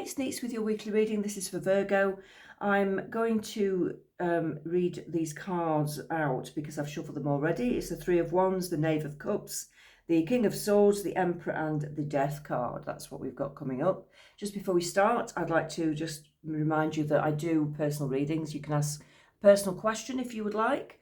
It's Neets with your weekly reading. This is for Virgo. I'm going to read these cards out because I've shuffled them already. It's the Three of Wands, the Knave of Cups, the King of Swords, the Emperor and the Death card. That's what we've got coming up. Just before we start, I'd like to just remind you that I do personal readings. You can ask a personal question if you would like.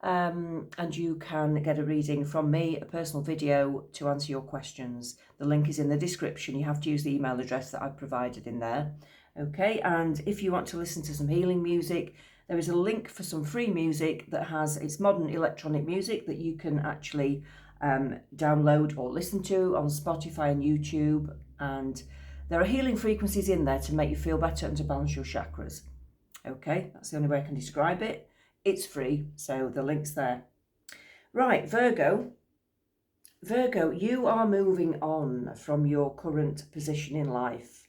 And you can get a reading from me, a personal video to answer your questions. The link is in the description. You have to use the email address that I've provided in there. Okay, and if you want to listen to some healing music, there is a link for some free music that has, it's modern electronic music that you can actually download or listen to on Spotify and YouTube. And there are healing frequencies in there to make you feel better and to balance your chakras. Okay, that's the only way I can describe it. It's free, so the link's there. Right, Virgo. Virgo, you are moving on from your current position in life.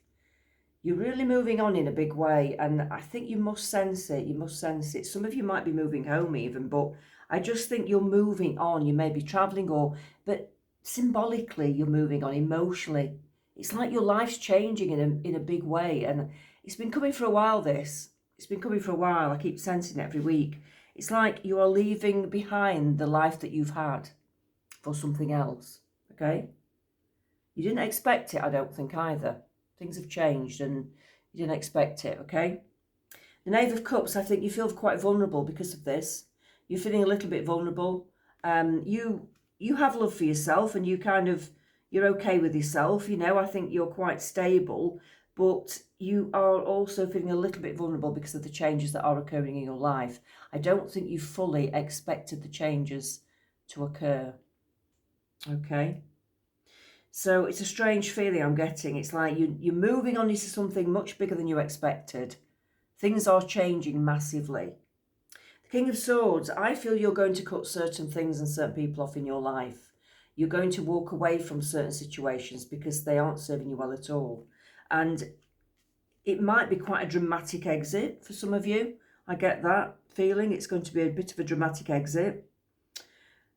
You're really moving on in a big way, and I think you must sense it. You must sense it. Some of you might be moving home even, but I just think you're moving on. You may be traveling, but symbolically you're moving on emotionally. It's like your life's changing in a big way, and it's been coming for a while, this. It's been coming for a while. I keep sensing it every week. It's like you are leaving behind the life that you've had for something else, okay? You didn't expect it, I don't think, either. Things have changed and you didn't expect it, okay? The Knave of Cups, I think you feel quite vulnerable because of this. You're feeling a little bit vulnerable. You have love for yourself and you're okay with yourself. You know, I think you're quite stable. But you are also feeling a little bit vulnerable because of the changes that are occurring in your life. I don't think you fully expected the changes to occur. Okay. So it's a strange feeling I'm getting. It's like you're moving on into something much bigger than you expected. Things are changing massively. The King of Swords, I feel you're going to cut certain things and certain people off in your life. You're going to walk away from certain situations because they aren't serving you well at all. And it might be quite a dramatic exit for some of you. I get that feeling. It's going to be a bit of a dramatic exit.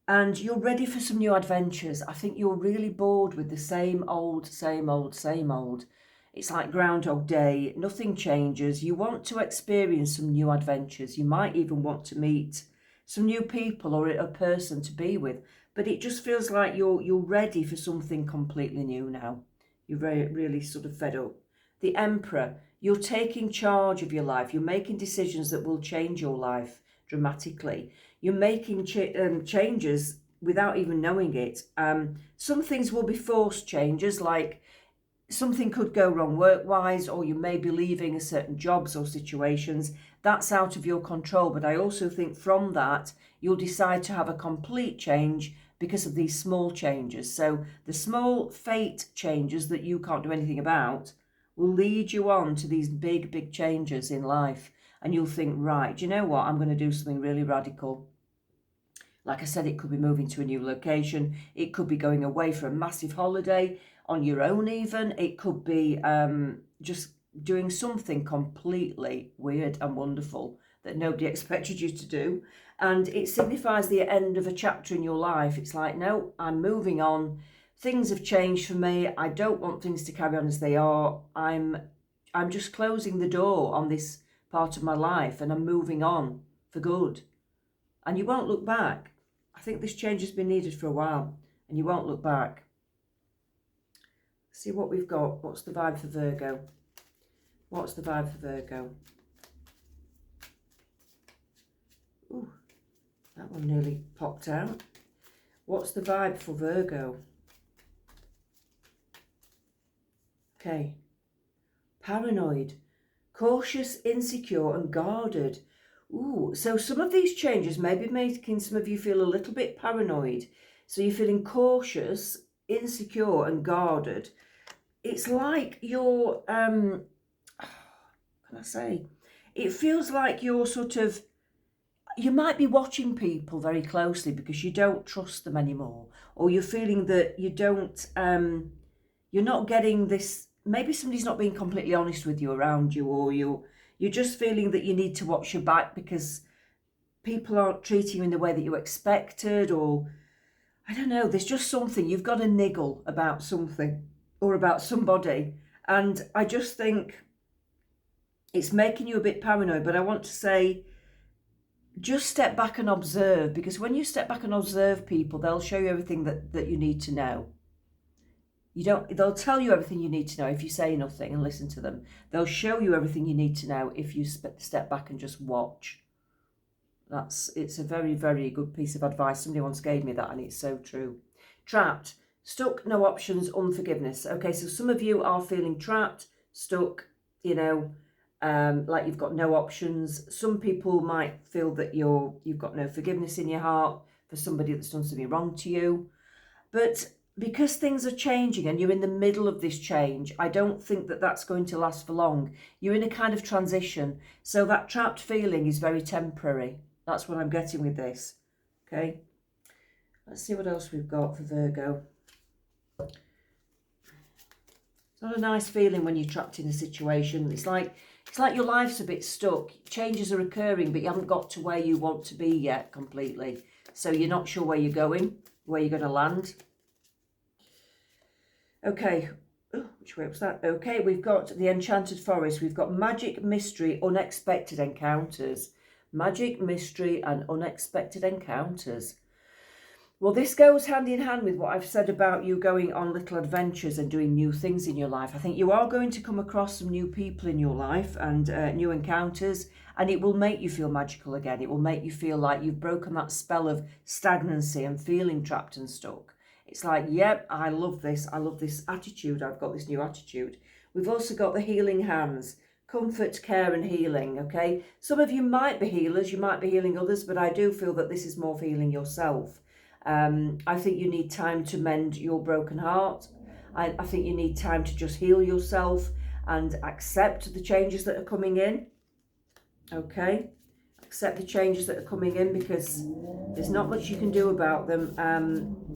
And you're ready for some new adventures. I think you're really bored with the same old, same old, same old. It's like Groundhog Day. Nothing changes. You want to experience some new adventures. You might even want to meet some new people or a person to be with. But it just feels like you're ready for something completely new now. You're really sort of fed up. The Emperor, you're taking charge of your life. You're making decisions that will change your life dramatically. You're making changes without even knowing it. Some things will be forced changes, like something could go wrong work-wise, or you may be leaving a certain jobs or situations. That's out of your control. But I also think from that, you'll decide to have a complete change because of these small changes. So the small fate changes that you can't do anything about will lead you on to these big, big changes in life. And you'll think, right, do you know what? I'm going to do something really radical. Like I said, it could be moving to a new location. It could be going away for a massive holiday on your own even. It could be just doing something completely weird and wonderful that nobody expected you to do. And it signifies the end of a chapter in your life. It's like, no, I'm moving on. Things have changed for me. I don't want things to carry on as they are. I'm just closing the door on this part of my life and I'm moving on for good. And you won't look back. I think this change has been needed for a while and you won't look back. See what we've got. What's the vibe for Virgo? What's the vibe for Virgo? Ooh, that one nearly popped out. What's the vibe for Virgo? Okay. Paranoid, cautious, insecure and guarded. Ooh, so some of these changes may be making some of you feel a little bit paranoid. So you're feeling cautious, insecure and guarded. It's like you're, what can I say? It feels like you're you might be watching people very closely because you don't trust them anymore. Or you're feeling that you don't, you're not getting this, maybe somebody's not being completely honest with you around you, or you're just feeling that you need to watch your back because people aren't treating you in the way that you expected, or I don't know, there's just something, you've got a niggle about something or about somebody And I just think it's making you a bit paranoid. But I want to say, just step back and observe, because when you step back and observe people, they'll show you everything that you need to know. They'll tell you everything you need to know if you say nothing and listen to them. They'll show you everything you need to know if you step back and just watch. It's a very, very good piece of advice. Somebody once gave me that, and it's so true. Trapped, stuck, no options, unforgiveness. Okay, so some of you are feeling trapped, stuck, like you've got no options. Some people might feel that you've got no forgiveness in your heart for somebody that's done something wrong to you. But because things are changing and you're in the middle of this change, I don't think that that's going to last for long. You're in a kind of transition. So that trapped feeling is very temporary. That's what I'm getting with this. Okay. Let's see what else we've got for Virgo. It's not a nice feeling when you're trapped in a situation. It's like your life's a bit stuck. Changes are occurring, but you haven't got to where you want to be yet completely. So you're not sure where you're going, where you're going to land. Okay, which way was that? Okay, we've got the Enchanted Forest. We've got magic, mystery, unexpected encounters. Magic, mystery, and unexpected encounters. Well, this goes hand in hand with what I've said about you going on little adventures and doing new things in your life. I think you are going to come across some new people in your life and new encounters, and it will make you feel magical again. It will make you feel like you've broken that spell of stagnancy and feeling trapped and stuck. It's like, yep, I love this. I love this attitude. I've got this new attitude. We've also got the healing hands, comfort, care and healing, okay? Some of you might be healers, you might be healing others, but I do feel that this is more for healing yourself. I think you need time to mend your broken heart. I think you need time to just heal yourself and accept the changes that are coming in, okay? Accept the changes that are coming in, because there's not much you can do about them.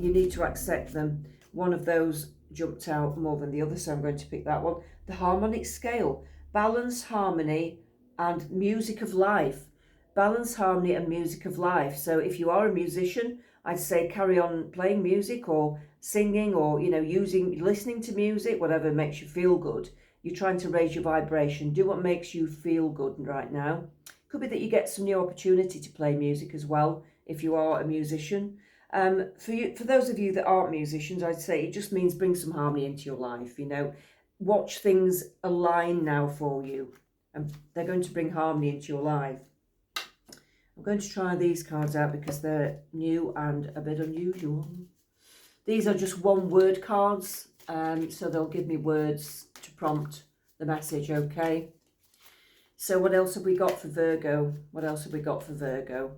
You need to accept them. One of those jumped out more than the other, so I'm going to pick that one. The harmonic scale, balance, harmony, and music of life. Balance, harmony, and music of life. So if you are a musician, I'd say carry on playing music or singing or, listening to music, whatever makes you feel good. You're trying to raise your vibration. Do what makes you feel good right now. Could be that you get some new opportunity to play music as well, if you are a musician. For those of you that aren't musicians, I'd say it just means bring some harmony into your life, Watch things align now for you, and they're going to bring harmony into your life. I'm going to try these cards out because they're new and a bit unusual. These are just one-word cards, so they'll give me words to prompt the message, okay? So what else have we got for Virgo? What else have we got for Virgo?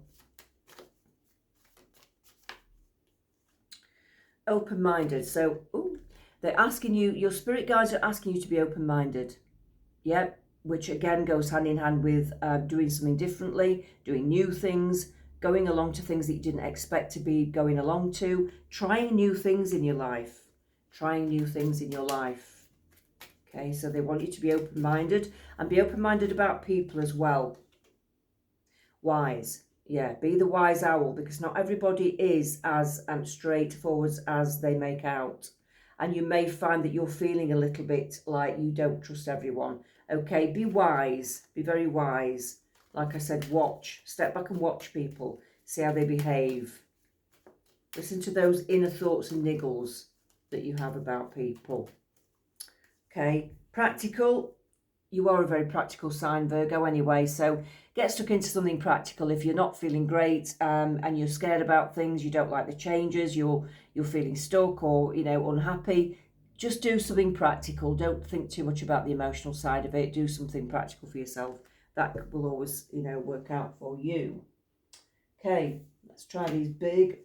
Open-minded. So, they're asking you, your spirit guides are asking you to be open-minded. Yep, which again goes hand in hand with doing something differently, doing new things, going along to things that you didn't expect to be going along to, trying new things in your life. Trying new things in your life. Okay, so they want you to be open-minded and be open-minded about people as well. Wise. Yeah, be the wise owl, because not everybody is as straightforward as they make out. And you may find that you're feeling a little bit like you don't trust everyone. Okay, be wise. Be very wise. Like I said, watch. Step back and watch people. See how they behave. Listen to those inner thoughts and niggles that you have about people. Okay, practical. You are a very practical sign, Virgo, anyway, so get stuck into something practical. If you're not feeling great and you're scared about things, you don't like the changes, you're feeling stuck or, unhappy, just do something practical. Don't think too much about the emotional side of it. Do something practical for yourself. That will always, work out for you. Okay, let's try these big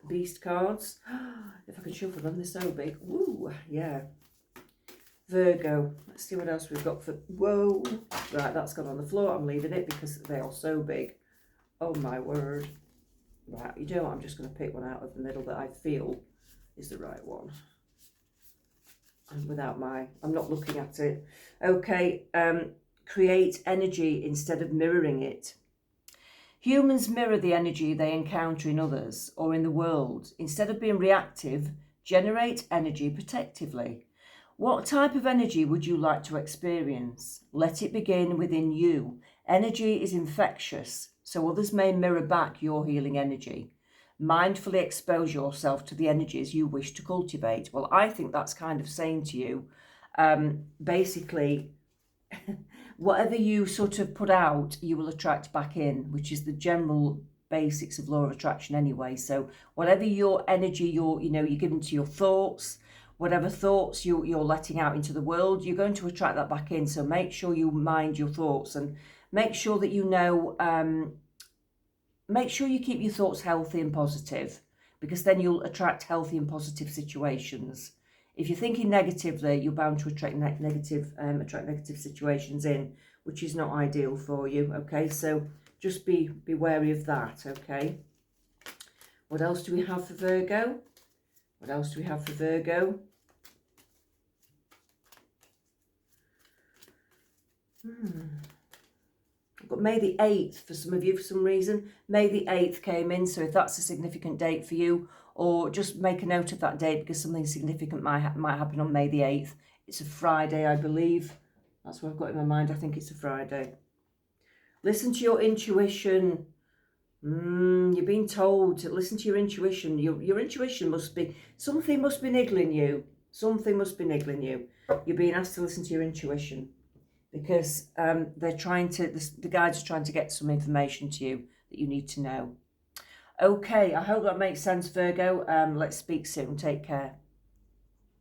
beast cards. If I can shuffle them, they're so big. Ooh, yeah. Virgo, let's see what else we've got for, whoa, right, that's gone on the floor. I'm leaving it because they are so big. Oh my word. Right, you know what, I'm just going to pick one out of the middle that I feel is the right one. And I'm not looking at it. Okay, create energy instead of mirroring it. Humans mirror the energy they encounter in others or in the world. Instead of being reactive, generate energy protectively. What type of energy would you like to experience? Let it begin within you. Energy is infectious, so others may mirror back your healing energy. Mindfully expose yourself to the energies you wish to cultivate. Well, I think that's kind of saying to you, basically, whatever you sort of put out, you will attract back in, which is the general basics of law of attraction anyway. So whatever your energy you're giving to your thoughts, whatever thoughts you're letting out into the world, you're going to attract that back in. So make sure you mind your thoughts, and make sure that make sure you keep your thoughts healthy and positive, because then you'll attract healthy and positive situations. If you're thinking negatively, you're bound to attract negative situations in, which is not ideal for you. Okay, so just be wary of that. Okay. What else do we have for Virgo? What else do we have for Virgo? I've got May the 8th for some of you for some reason. May the 8th came in, so if that's a significant date for you, or just make a note of that date because something significant might happen on May the 8th. It's a Friday, I believe. That's what I've got in my mind. I think it's a Friday. Listen to your intuition. You're being told to listen to your intuition. Your intuition something must be niggling you. Something must be niggling you. You're being asked to listen to your intuition, because the guides are trying to get some information to you that you need to know. Okay, I hope that makes sense, Virgo. Let's speak soon. Take care.